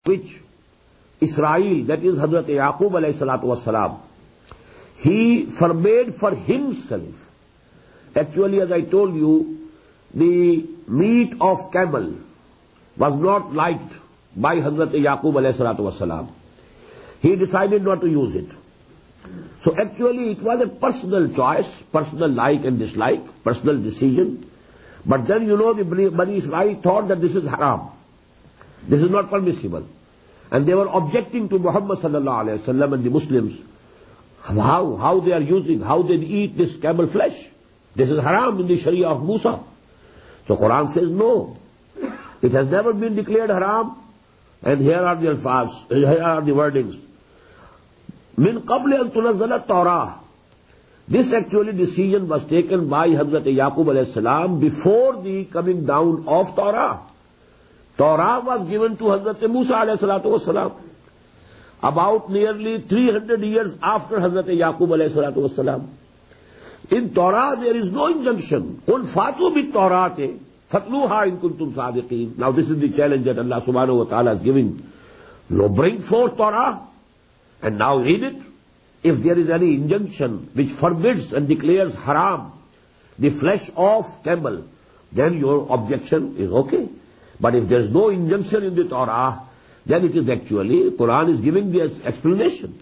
which Israel, that is Hazrat Yaqub alayhi salatu wassalam, he forbade for himself. Actually, as I told you, the meat of camel was not liked by Hazrat Yaqub alayhi salatu wassalam. He decided not to use it. So actually it was a personal choice, personal like and dislike, personal decision. But then the Bani Israel thought that this is haram. This is not permissible. And they were objecting to Muhammad sallallahu alayhi wa sallam and the Muslims. How they are using, how they eat this camel flesh. This is haram in the Sharia of Musa. So Quran says no. It has never been declared haram. And here are the alfaz, here are the wordings. Min qabli an tunazzala Torah. This actually decision was taken by Hazrat Yaqub alayhi salam before the coming down of Torah. Torah was given to Hazrat Musa alayhi salatu wasalam about nearly 300 years after Hazrat Yaqub alayhi salatu wasalam. In Torah there is no injunction. Qul fatu bit Torate fatluha in kuntum sadiqeen. Now this is the challenge that Allah subhanahu wa ta'ala is giving. No, bring forth Torah and now read it. If there is any injunction which forbids and declares haram the flesh of camel, then your objection is okay. But if there is no injunction in the Torah, then it is actually, Quran is giving the explanation.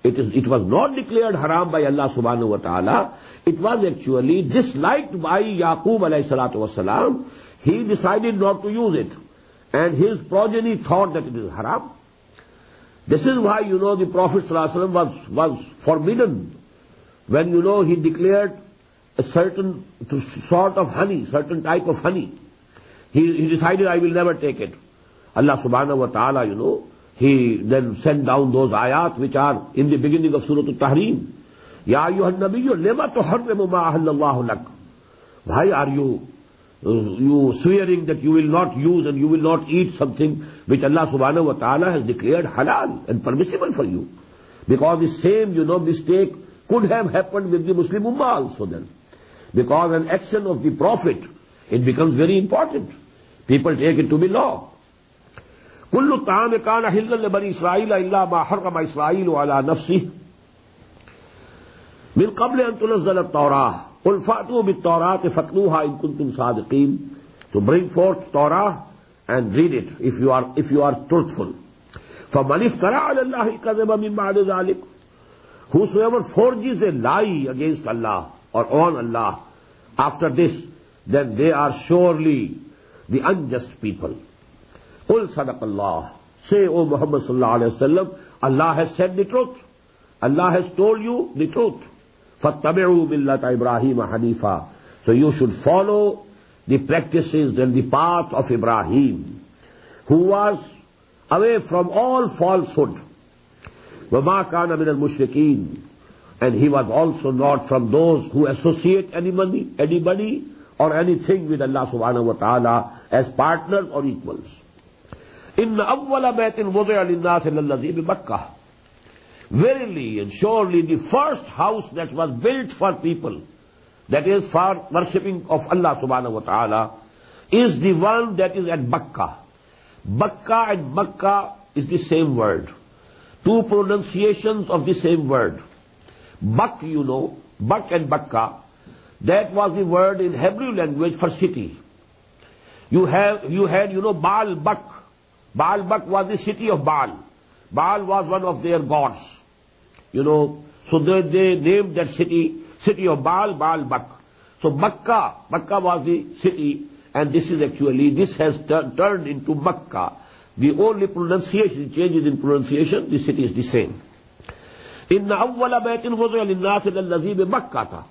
It was not declared haram by Allah subhanahu wa ta'ala. It was actually disliked by Yaqub alayhi salatu wasalam. He decided not to use it. And his progeny thought that it is haram. This is why, the Prophet sallallahu alaihi wasallam was forbidden when, he declared a certain sort of honey, certain type of honey. He decided, I will never take it. Allah subhanahu wa ta'ala, he then sent down those ayat which are in the beginning of Surah Al-Tahrim. Ya ayyuhan nabiyyu lima tuharrimu ma ahallallahu lak. Why are you swearing that you will not use and you will not eat something which Allah subhanahu wa ta'ala has declared halal and permissible for you? Because the same, mistake could have happened with the Muslim Ummah also then. Because an action of the Prophet, it becomes very important. People take it to be law. كل الطعام كان حلا لبني إسرائيل إلا ما حرم إسرائيل على نفسه من قبل أن تنزل التوراة قل فأتوا بالتوراة فاتلوها إن كنتم صادقين. So bring forth Torah and read it if you are truthful. فمن افترى على الله الكذب من بعد ذلك. Whosoever forges a lie against Allah or on Allah after this, then they are surely the unjust people. Qul sadaqallah. Say, O Muhammad sallallahu alayhi wa sallam, Allah has said the truth. Allah has told you the truth. فَاتَّبِعُوا مِلَّةَ إِبْرَاهِيمَ حَنِيفًا. So you should follow the practices and the path of Ibrahim, who was away from all falsehood. وَمَا كَانَ مِنَ الْمُشْرِكِينَ. And he was also not from those who associate anybody or anything with Allah subhanahu wa ta'ala as partners or equals. إِنَّ أَوَّلَ بَيْتٍ وُضِعَ لِلنَّاسِ لَلَّذِي بِمَكَّةِ. Verily and surely the first house that was built for people, that is for worshipping of Allah subhanahu wa ta'ala, is the one that is at Makkah. Makkah and Makkah is the same word. Two pronunciations of the same word. Bak, Bak and Makkah, that was the word in Hebrew language for city. You had, Baal Bak. Baal Bak was the city of Baal. Baal was one of their gods. So they named that city of Baal, Baal Bak. So Makkah was the city, and this has turned into Makkah. The only pronunciation, changes in pronunciation, the city is the same. Inna awwala baytin wudi'a lin-nasi lallazi bi Makkah.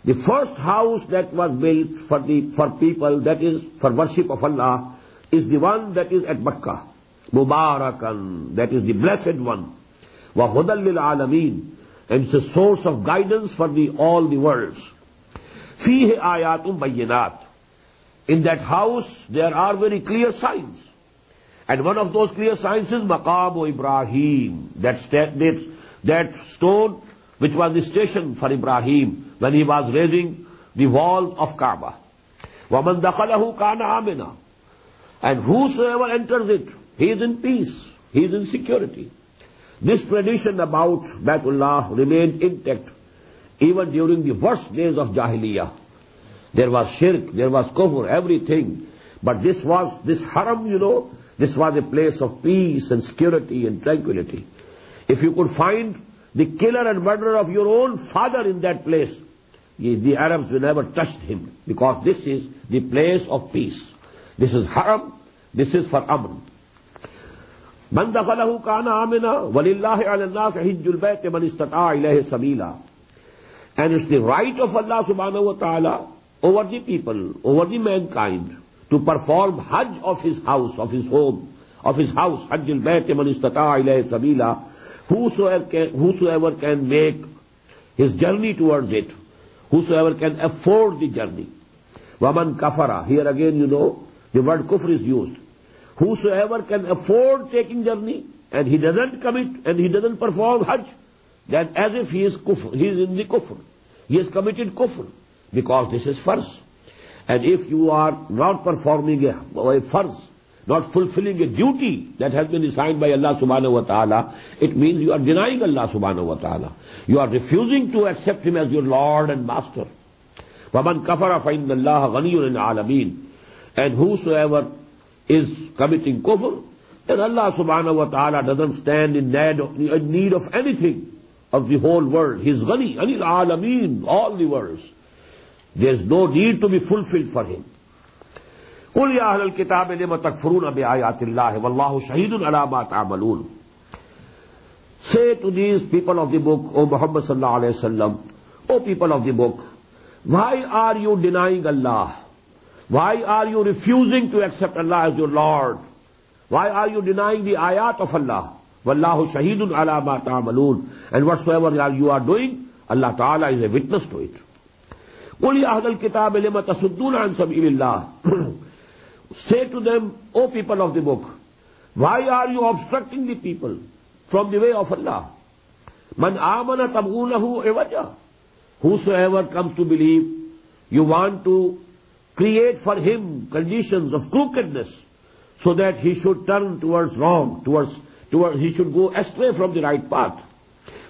The first house that was built for people, that is for worship of Allah, is the one that is at Makkah. Mubarakan, that is the blessed one. Wa hudan lil alameen, and it's a source of guidance for all the worlds. Fihi ayatun bayyinat. In that house there are very clear signs. And one of those clear signs is Maqam Ibrahim, that stone which was the station for Ibrahim when he was raising the wall of Kaaba. وَمَنْ دَخَلَهُ كَانَ آمِنًا. And whosoever enters it, he is in peace, he is in security. This tradition about Baitullah remained intact even during the worst days of Jahiliyyah. There was shirk, there was kufr, everything. But this haram, this was a place of peace and security and tranquility. If you could find the killer and murderer of your own father in that place, the Arabs will never touch him, because this is the place of peace. This is haram, this is for amn. Man dakhalahu kana amina, walillahi ala an-nas hijjul bayt man istata'a ilayhi sabila. And it's the right of Allah subhanahu wa ta'ala over the people, over the mankind, to perform hajj of his house, of his home, of his house, hajjul bayt man istata'a ilayhi sabila. Whosoever can make his journey towards it, whosoever can afford the journey. Waman kafara, here again the word kufr is used. Whosoever can afford taking journey and he doesn't commit and he doesn't perform hajj, then as if he is in the kufr. He has committed kufr, because this is farz. And if you are not performing a farz, not fulfilling a duty that has been assigned by Allah subhanahu wa ta'ala, it means you are denying Allah subhanahu wa ta'ala. You are refusing to accept Him as your Lord and Master. وَمَنْ كَفَرَ فَإِنَّ اللَّهَ غَنِيٌّ الْعَالَمِينَ. And whosoever is committing kufr, then Allah subhanahu wa ta'ala doesn't stand in need of anything of the whole world. He is ghani, anil alameen, all the worlds. There is no need to be fulfilled for Him. قُلْ يَا أَهْلَ الْكِتَابِ لِمَ تَكْفُرُونَ بِآيَاتِ اللَّهِ وَاللَّهُ شَهِيدٌ عَلَى مَا تَعْمَلُونَ. Say to these people of the book, O Muhammad sallallahu alayhi wa sallam, O people of the book, why are you denying Allah? Why are you refusing to accept Allah as your Lord? Why are you denying the ayat of Allah? وَاللَّهُ شَهِيدٌ عَلَى مَا تَعْمَلُونَ. And whatsoever you are doing, Allah Ta'ala is a witness to it. قُلْ يَا أَهْلَ الْكِتَابِ لِمَ تَصُدُّونَ عَنْ سَبِيلِ اللَّهِ. Say to them, O people of the book, why are you obstructing the people from the way of Allah? Man amana tabghunahu iwaja. Whosoever comes to believe, you want to create for him conditions of crookedness, so that he should turn towards wrong, he should go astray from the right path.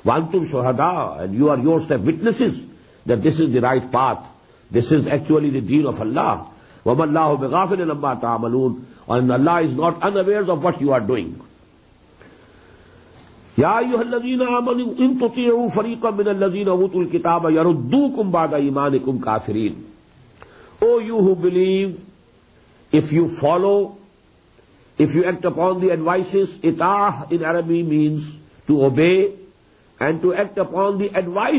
Wantum shuhada, and you are yourself witnesses that this is the right path. This is actually the deen of Allah. وَمَا اللَّهُ بِغَافِلٍ عَمَّا تَعْمَلُونَ. And Allah is not unaware of what you are doing. يَا أَيُّهَا الَّذِينَ آمَنُوا إِن تُطِيعُوا فَرِيقًا مِّنَ الَّذِينَ أُوتُوا الْكِتَابَ يَرُدُّوكُمْ بَعْدَ إِيمَانِكُمْ كَافِرِينَ. O you who believe, if you follow, if you act upon the advices, ita'ah in Arabic means to obey, and to act upon the advice